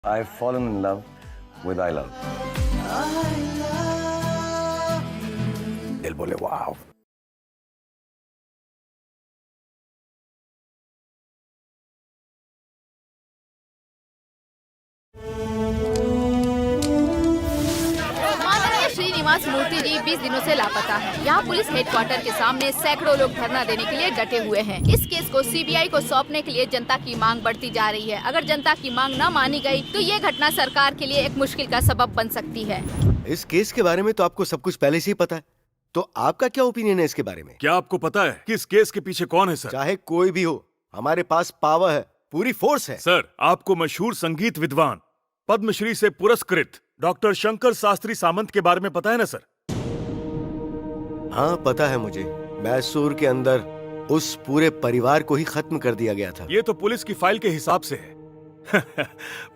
I've fallen in love with I love. दिल बोले वाव. श्रीनिवास मूर्ति जी 20 दिनों से लापता हैं। यहाँ पुलिस हेडक्वार्टर के सामने सैकड़ों लोग धरना देने के लिए डटे हुए हैं। इस केस को सीबीआई को सौंपने के लिए जनता की मांग बढ़ती जा रही है। अगर जनता की मांग न मानी गई तो ये घटना सरकार के लिए एक मुश्किल का सबब बन सकती है। इस केस के बारे में तो आपको सब कुछ पहले से ही पता है, तो आपका क्या ओपिनियन है इसके बारे में? क्या आपको पता है कि इस केस के पीछे कौन है सर? चाहे कोई भी हो, हमारे पास पावर है, पूरी फोर्स है। सर, आपको मशहूर संगीत विद्वान पद्मश्री से पुरस्कृत डॉक्टर शंकर शास्त्री सामंत के बारे में पता है ना सर? हाँ पता है मुझे। मैसूर के अंदर उस पूरे परिवार को ही खत्म कर दिया गया था। ये तो पुलिस की फाइल के हिसाब से है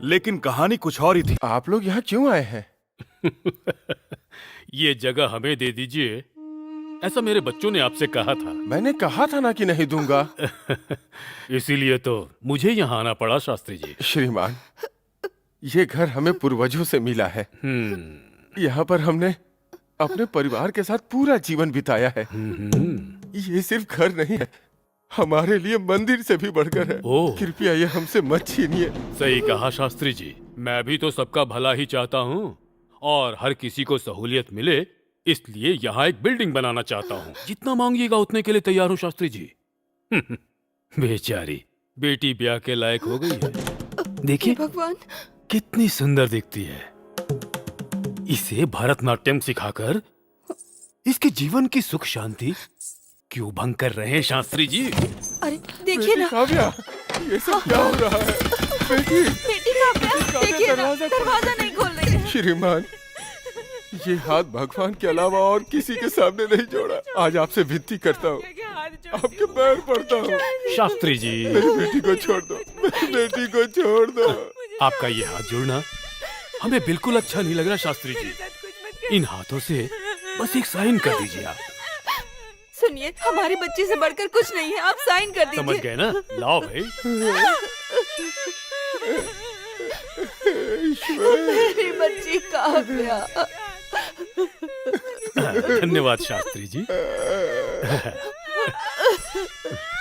लेकिन कहानी कुछ और ही थी। आप लोग यहाँ क्यों आए हैं? ये जगह हमें दे दीजिए, ऐसा मेरे बच्चों ने आपसे कहा था। मैंने कहा था ना कि नहीं दूंगा। इसीलिए तो मुझे यहाँ आना पड़ा शास्त्री जी। श्रीमान, ये घर हमें पूर्वजों से मिला है। यहाँ पर हमने अपने परिवार के साथ पूरा जीवन बिताया है। ये सिर्फ घर नहीं है, हमारे लिए मंदिर से भी बढ़कर है। कृपया ये हमसे मत छीनिए। सही कहा शास्त्री जी, मैं भी तो सबका भला ही चाहता हूँ और हर किसी को सहूलियत मिले, इसलिए यहाँ एक बिल्डिंग बनाना चाहता हूँ। जितना मांगिएगा उतने के लिए तैयार हूँ शास्त्री जी। बेचारी बेटी ब्याह के लायक हो गई है। देखिए भगवान, कितनी सुंदर दिखती है। इसे भरतनाट्यम सिखाकर इसके जीवन की सुख शांति क्यों भंग कर रहे हैं शास्त्री जी? अरे देखिए ना काव्या, ये सब क्या हो रहा है? बेटी, बेटी काव्या, देखिए ना, दरवाजा नहीं खोल रही है। श्रीमान, ये हाथ भगवान के अलावा और किसी के सामने नहीं जोड़ा। आज आपसे विनती करता हूँ, आपके पैर पड़ता हूँ। शास्त्री जी, मेरी बेटी को छोड़ दो, मेरी बेटी को छोड़ दो। आपका ये हाथ जोड़ना हमें बिल्कुल अच्छा नहीं लग रहा शास्त्री जी। इन हाथों से बस एक साइन कर दीजिए आप। सुनिए, हमारी बच्ची से बढ़कर कुछ नहीं है, आप साइन कर दीजिए। समझ गए ना? लाओ भाई। मेरी बच्ची काव्या। धन्यवाद शास्त्री जी।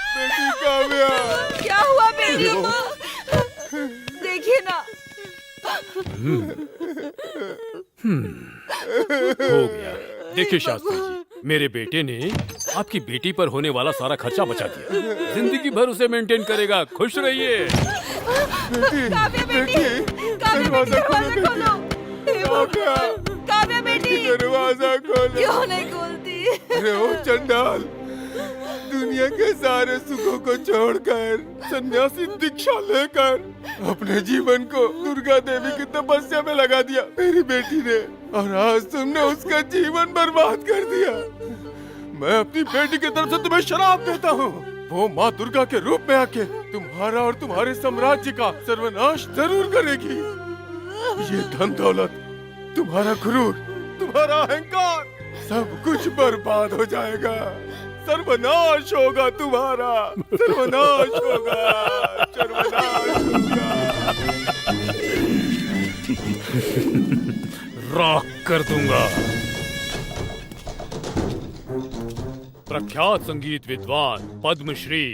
बेटी काव्या, क्या हुआ बेटी को? देखिए ना। हो गया। देखिए शास्त्री जी, मेरे बेटे ने आपकी बेटी पर होने वाला सारा खर्चा बचा दिया। जिंदगी भर उसे मेंटेन करेगा। खुश रहिए। काव्या बेटी, दरवाजा खोलो। काव्या बेटी, दरवाजा खोलो। क्यों नहीं खोलती? अरे ओ चंडाल, दुनिया के सारे सुखों को छोड़कर सन्यासी दीक्षा लेकर अपने जीवन को दुर्गा देवी की तपस्या में लगा दिया मेरी बेटी ने, और आज तुमने उसका जीवन बर्बाद कर दिया। मैं अपनी बेटी की तरफ से तुम्हें श्राप देता हूँ। वो माँ दुर्गा के रूप में आके तुम्हारा और तुम्हारे साम्राज्य का सर्वनाश जरूर करेगी। ये धन दौलत, तुम्हारा क्रूर, तुम्हारा अहंकार, सब कुछ बर्बाद हो जाएगा। सर्वनाश होगा तुम्हारा, सर्वनाश होगा, सर्वनाश होगा। राख कर दूंगा। प्रख्यात संगीत विद्वान पद्मश्री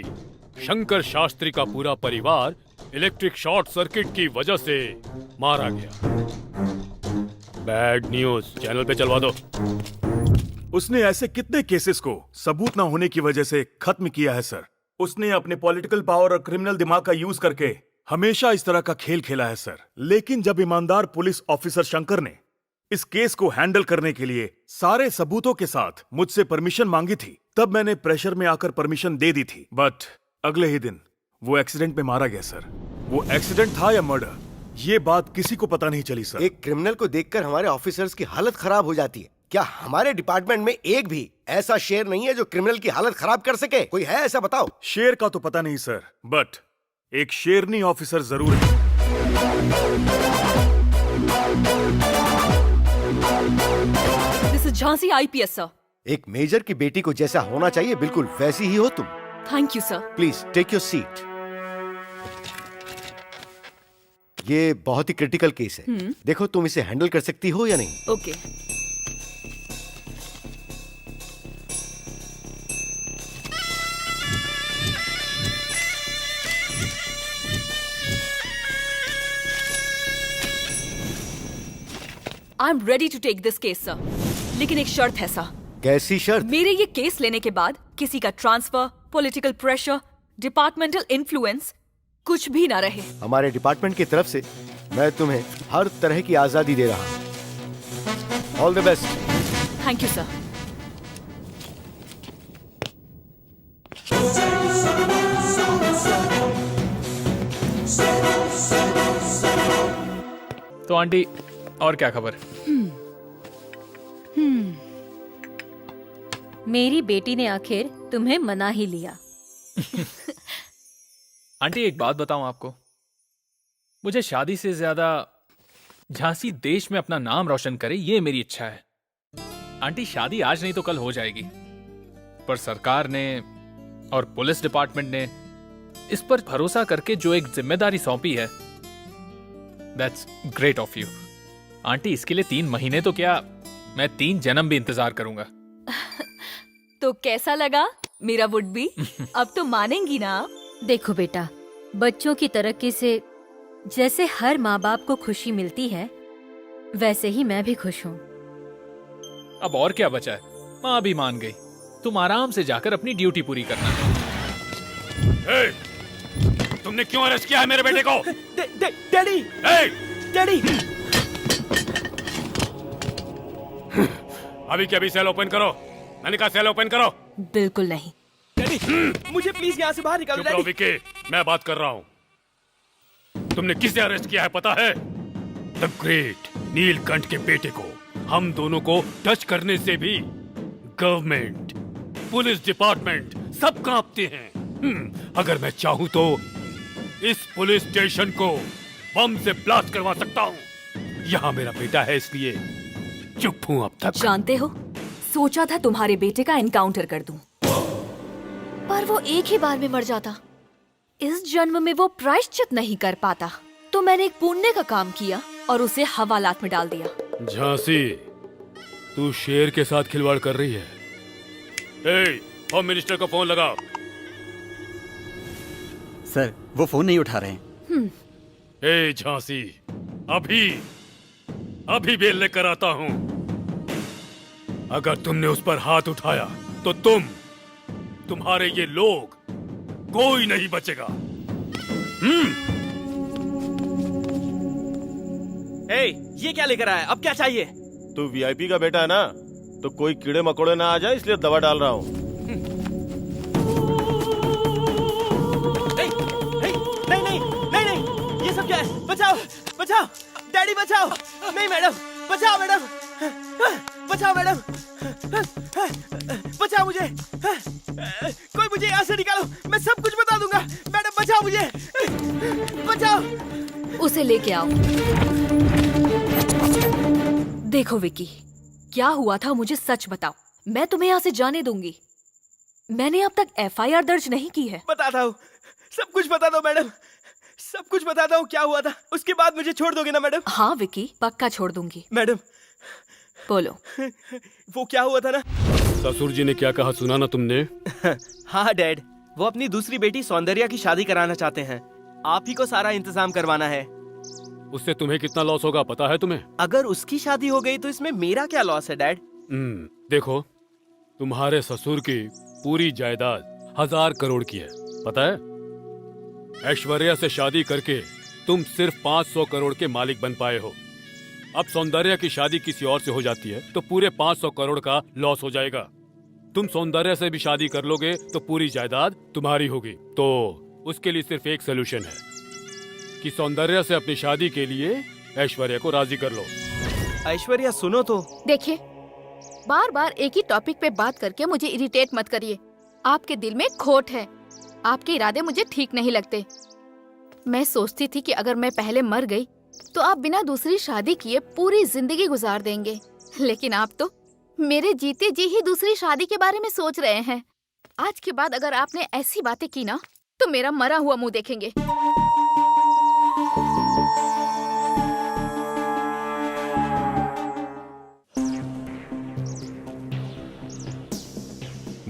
शंकर शास्त्री का पूरा परिवार इलेक्ट्रिक शॉर्ट सर्किट की वजह से मारा गया। बैड न्यूज, चैनल पे चलवा दो। उसने ऐसे कितने केसेस को सबूत न होने की वजह से खत्म किया है सर। उसने अपने पॉलिटिकल पावर और क्रिमिनल दिमाग का यूज करके हमेशा इस तरह का खेल खेला है सर। लेकिन जब ईमानदार पुलिस ऑफिसर शंकर ने इस केस को हैंडल करने के लिए सारे सबूतों के साथ मुझसे परमिशन मांगी थी, तब मैंने प्रेशर में आकर परमिशन दे दी थी। बट अगले ही दिन वो एक्सीडेंट में मारा गया सर। वो एक्सीडेंट था या मर्डर, ये बात किसी को पता नहीं चली सर। एक क्रिमिनल को देखकर हमारे ऑफिसर्स की हालत खराब हो जाती है। क्या हमारे डिपार्टमेंट में एक भी ऐसा शेर नहीं है जो क्रिमिनल की हालत खराब कर सके? कोई है ऐसा? बताओ। शेर का तो पता नहीं सर, बट एक शेरनी ऑफिसर जरूर है। This is Jhansi IPS sir. एक मेजर की बेटी को जैसा होना चाहिए बिल्कुल वैसी ही हो तुम। Thank you sir. Please take your seat. ये बहुत ही क्रिटिकल केस है। देखो तुम इसे हैंडल कर सकती हो या नहीं। Okay. I am ready to take this case sir, लेकिन एक शर्त है सर। कैसी शर्त? मेरे ये केस लेने के बाद किसी का transfer, political pressure, departmental influence कुछ भी ना रहे। हमारे डिपार्टमेंट की तरफ से मैं तुम्हें हर तरह की आजादी दे रहा हूँ। All the best. Thank you sir. तो आंटी, और क्या खबर? मेरी बेटी ने आखिर तुम्हें मना ही लिया। आंटी एक बात बताऊं आपको, मुझे शादी से ज्यादा झांसी देश में अपना नाम रोशन करे ये मेरी इच्छा है। आंटी शादी आज नहीं तो कल हो जाएगी, पर सरकार ने और पुलिस डिपार्टमेंट ने इस पर भरोसा करके जो एक जिम्मेदारी सौंपी है, that's great of you. Aunty इसके लिए 3 महीने तो क्या, मैं 3 जन्म भी इंतजार करूंगा। तो कैसा लगा मेरा वुड बी? अब तो मानेंगी ना आप? देखो बेटा, बच्चों की तरक्की से जैसे हर माँ बाप को खुशी मिलती है, वैसे ही मैं भी खुश हूँ। अब और क्या बचा है, माँ भी मान गई। तुम आराम से जाकर अपनी ड्यूटी पूरी करना। ए, तुमने क्यों अरेस्ट किया है मेरे बेटे को? Daddy, daddy. अभी के अभी सेल ओपन करो। मैंने कहा सेल ओपन करो। बिल्कुल नहीं। डैडी, मुझे प्लीज यहाँ से बाहर निकालो। चुप रहो विकी, मैं बात कर रहा हूँ। तुमने किसे अरेस्ट किया है पता है? द ग्रेट नीलकंठ के बेटे को। हम दोनों को टच करने से भी गवर्नमेंट, पुलिस डिपार्टमेंट सब कांपते हैं। अगर मैं चाहूँ तो इस पुलिस स्टेशन को बम से ब्लास्ट करवा सकता हूँ। यहाँ मेरा बेटा है इसलिए चुप हूँ अब तक। जानते हो, सोचा था तुम्हारे बेटे का एनकाउंटर कर दूं, पर वो एक ही बार में मर जाता। इस जन्म में वो प्रायश्चित नहीं कर पाता, तो मैंने एक पुण्य का काम किया और उसे हवालात में डाल दिया। झांसी, तू शेर के साथ खिलवाड़ कर रही है। ए, होम मिनिस्टर को फोन लगाओ। सर, वो फोन नहीं उठा रहे हैं। ए झांसी, अभी बेल लेकर आता हूँ। अगर तुमने उस पर हाथ उठाया तो तुम्हारे ये लोग, कोई नहीं बचेगा। ये क्या लेकर आया? अब क्या चाहिए? तू वीआईपी का बेटा है ना, तो कोई कीड़े मकोड़े ना आ जाए इसलिए दवा डाल रहा हूँ। नहीं, ये सब क्या है? बचाओ, बचाओ, डैडी बचाओ। नहीं मैडम, बचाओ मैडम, बचाओ मैडम, बचाओ मुझे, कोई मुझे यहाँ से निकालो, मैं सब कुछ बता दूंगा। मैडम बचाओ मुझे, बचाओ। उसे लेके आओ। देखो विकी, क्या हुआ था मुझे सच बताओ, मैं तुम्हें यहाँ से जाने दूंगी। मैंने अब तक एफआईआर दर्ज नहीं की है। बताता हूँ, सब कुछ बता दो मैडम, सब कुछ बताता हूँ क्या हुआ था, उसके बाद मुझे छोड़ दोगे ना मैडम? हाँ विकी, पक्का छोड़ दूंगी। मैडम बोलो। वो क्या हुआ था ना? ससुर जी ने क्या कहा सुना ना तुमने? हाँ डैड, वो अपनी दूसरी बेटी सौंदर्या की शादी कराना चाहते हैं। आप ही को सारा इंतजाम करवाना है। उससे तुम्हें कितना लॉस होगा पता है तुम्हें? अगर उसकी शादी हो गई तो इसमें मेरा क्या लॉस है डैड? देखो, तुम्हारे ससुर की पूरी जायदाद 1000 करोड़ की है, पता है? ऐश्वर्या से शादी करके तुम सिर्फ 500 करोड़ के मालिक बन पाए हो। अब सौंदर्या की शादी किसी और से हो जाती है तो पूरे 500 करोड़ का लॉस हो जाएगा। तुम सौंदर्या से भी शादी कर लोगे तो पूरी जायदाद तुम्हारी होगी। तो उसके लिए सिर्फ एक सोल्यूशन है कि सौंदर्या से अपनी शादी के लिए ऐश्वर्या को राजी कर लो। ऐश्वर्या सुनो तो। देखिए, बार बार एक ही टॉपिक पे बात करके मुझे इरिटेट मत करिए। आपके दिल में खोट है, आपके इरादे मुझे ठीक नहीं लगते। मैं सोचती थी कि अगर मैं पहले मर गई तो आप बिना दूसरी शादी किए पूरी जिंदगी गुजार देंगे, लेकिन आप तो मेरे जीते जी ही दूसरी शादी के बारे में सोच रहे हैं। आज के बाद अगर आपने ऐसी बातें की ना तो मेरा मरा हुआ मुंह देखेंगे।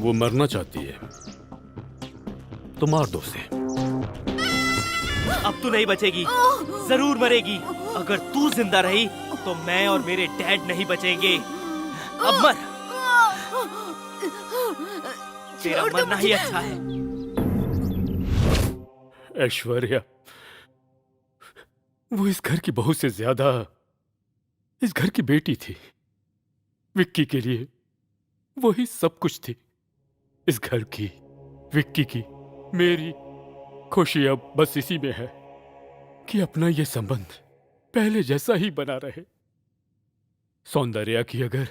वो मरना चाहती है तो मार दो उसे। अब तू नहीं बचेगी, जरूर मरेगी। अगर तू जिंदा रही तो मैं और मेरे डैड नहीं बचेंगे। अब मर, तेरा मरना ही अच्छा है। ऐश्वर्या, वो इस घर की बहू से ज्यादा इस घर की बेटी थी। विक्की के लिए वही सब कुछ थी। इस घर की, विक्की की, मेरी खुशी अब बस इसी में है कि अपना ये संबंध पहले जैसा ही बना रहे। सौंदर्या की अगर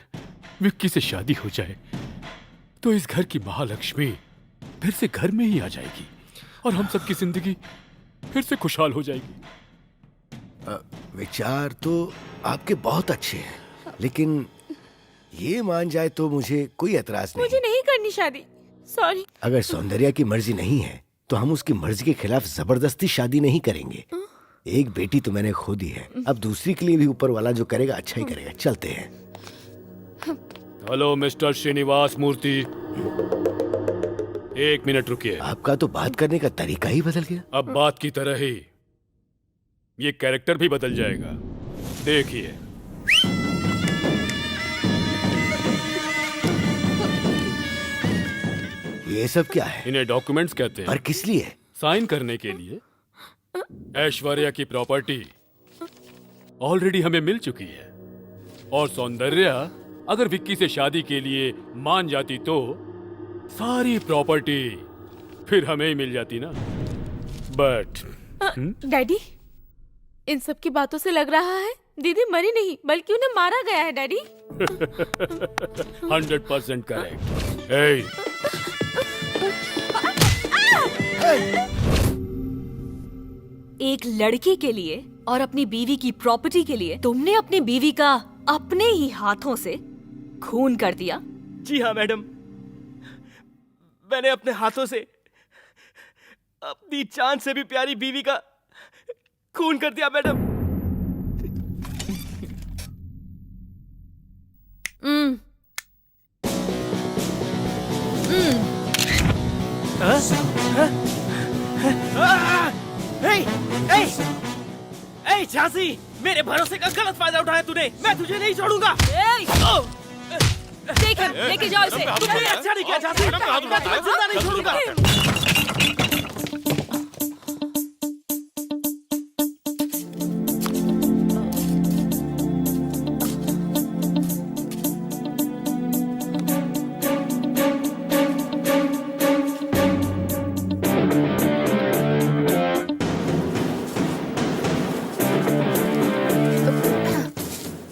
विक्की से शादी हो जाए तो इस घर की महालक्ष्मी फिर से घर में ही आ जाएगी और हम सबकी जिंदगी फिर से खुशहाल हो जाएगी। विचार तो आपके बहुत अच्छे हैं, लेकिन ये मान जाए तो मुझे कोई एतराज नहीं। मुझे नहीं करनी शादी, सॉरी। अगर सौंदर्या की मर्जी नहीं है तो हम उसकी मर्जी के खिलाफ जबरदस्ती शादी नहीं करेंगे। एक बेटी तो मैंने खो दी है, अब दूसरी के लिए भी ऊपर वाला जो करेगा अच्छा ही करेगा। चलते हैं। हेलो मिस्टर श्रीनिवास मूर्ति, एक मिनट रुकिए। आपका तो बात करने का तरीका ही बदल गया। अब बात की तरह ही ये कैरेक्टर भी बदल जाएगा, देखिए। ये सब क्या है? इन्हें डॉक्यूमेंट्स कहते हैं। पर किस लिए? साइन करने के लिए। ऐश्वर्या की प्रॉपर्टी ऑलरेडी हमें मिल चुकी है और सौंदर्या अगर विक्की से शादी के लिए मान जाती तो सारी प्रॉपर्टी फिर हमें ही मिल जाती ना। बट डैडी, इन सब की बातों से लग रहा है दीदी मरी नहीं बल्कि उन्हें मारा गया है। Daddy 100% correct. एक लड़की के लिए और अपनी बीवी की प्रॉपर्टी के लिए तुमने अपनी बीवी का अपने ही हाथों से खून कर दिया। जी हाँ मैडम, मैंने अपने हाथों से अपनी जान से भी प्यारी बीवी का खून कर दिया मैडम। झांसी, मेरे भरोसे का गलत फायदा उठाया तूने। मैं तुझे नहीं छोड़ूंगा। देख, लेके जाओ इसे। तुमने अच्छा नहीं किया झांसी, मैं तुझे जिंदा नहीं छोड़ूंगा।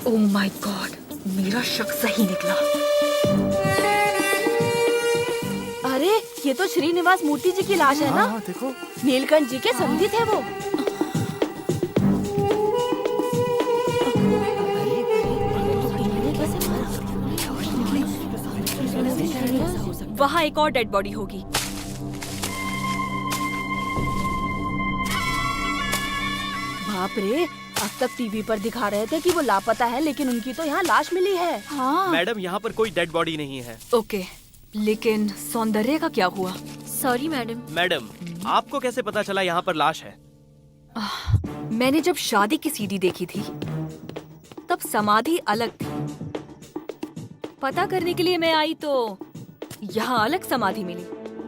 ओह माय गॉड, मेरा शक सही निकला। अरे ये तो श्रीनिवास मूर्ति जी की लाश है ना? देखो, नीलकंठ जी के संगी थे वो। वहाँ एक और डेड बॉडी होगी। बाप रे, अब तक टीवी पर दिखा रहे थे कि वो लापता है, लेकिन उनकी तो यहाँ लाश मिली है। हाँ मैडम, यहाँ पर कोई डेड बॉडी नहीं है। ओके, लेकिन सौंदर्य का क्या हुआ? Sorry madam. मैडम, आपको कैसे पता चला यहाँ पर लाश है? मैंने जब शादी की सीडी देखी थी तब समाधि अलग थी। पता करने के लिए मैं आई तो यहाँ अलग समाधि मिली।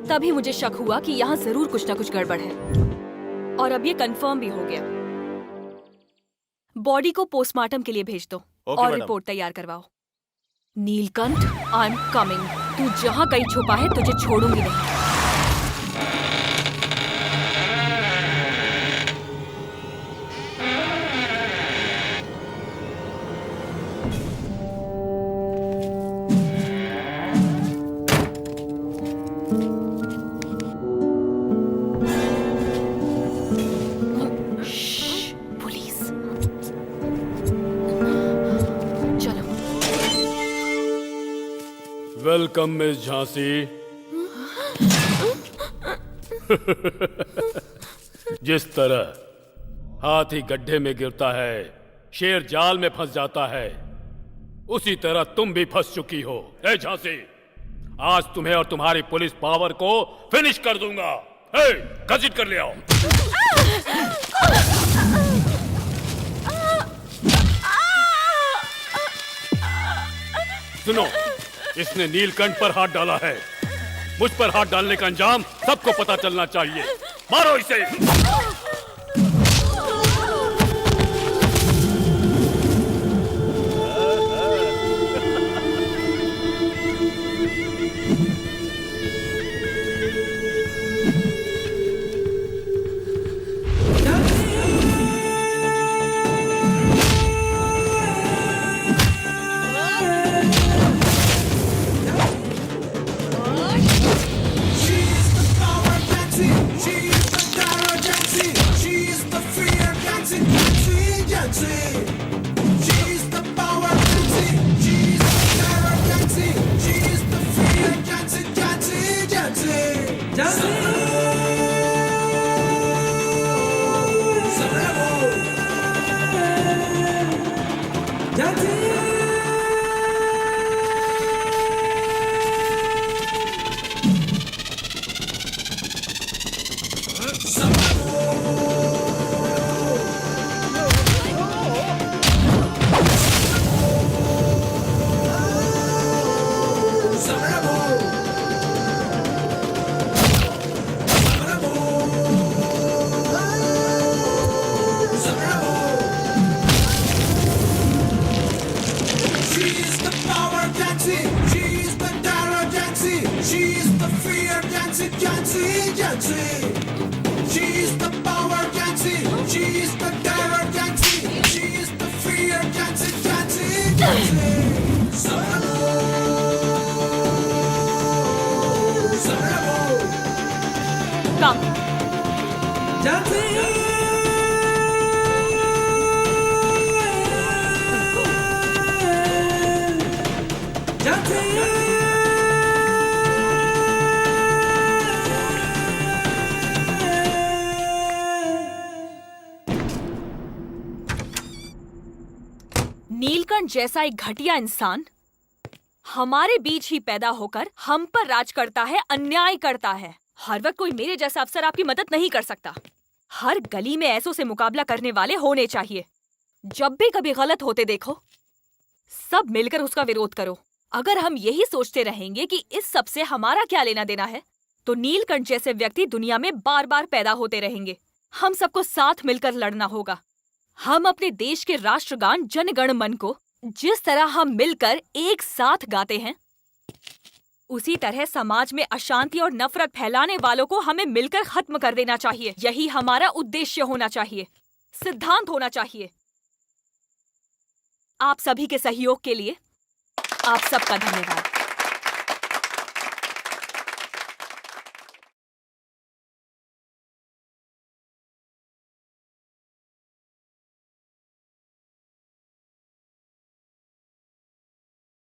तभी मुझे शक हुआ कि यहाँ जरूर कुछ ना कुछ गड़बड़ है, और अब ये कंफर्म भी हो गया। बॉडी को पोस्टमार्टम के लिए भेज दो और मैडम। रिपोर्ट तैयार करवाओ। Neelkanth, I am coming. तू जहाँ कहीं छुपा है तुझे छोड़ूंगी नहीं। पुलिस, चलो। Welcome miss Jhansi. जिस तरह हाथी गड्ढे में गिरता है, शेर जाल में फंस जाता है, उसी तरह तुम भी फंस चुकी हो। ए झांसी, आज तुम्हें और तुम्हारी पुलिस पावर को फिनिश कर दूंगा। हे, घसीट कर ले आओ। सुनो, इसने नीलकंठ पर हाथ डाला है। मुझ पर हाथ डालने का अंजाम सबको पता चलना चाहिए। मारो इसे। नीलकंठ जैसा एक घटिया इंसान हमारे बीच ही पैदा होकर हम पर राज करता है, अन्याय करता है। हर वक्त कोई मेरे जैसा अफसर आपकी मदद नहीं कर सकता। हर गली में ऐसों से मुकाबला करने वाले होने चाहिए। जब भी कभी गलत होते देखो, सब मिलकर उसका विरोध करो। अगर हम यही सोचते रहेंगे कि इस सब से हमारा क्या लेना देना है, तो नीलकंठ जैसे व्यक्ति दुनिया में बार बार पैदा होते रहेंगे। हम सबको साथ मिलकर लड़ना होगा। हम अपने देश के राष्ट्रगान जन गण मन को जिस तरह हम मिलकर एक साथ गाते हैं, उसी तरह समाज में अशांति और नफरत फैलाने वालों को हमें मिलकर खत्म कर देना चाहिए। यही हमारा उद्देश्य होना चाहिए, सिद्धांत होना चाहिए। आप सभी के सहयोग के लिए आप सबका धन्यवाद।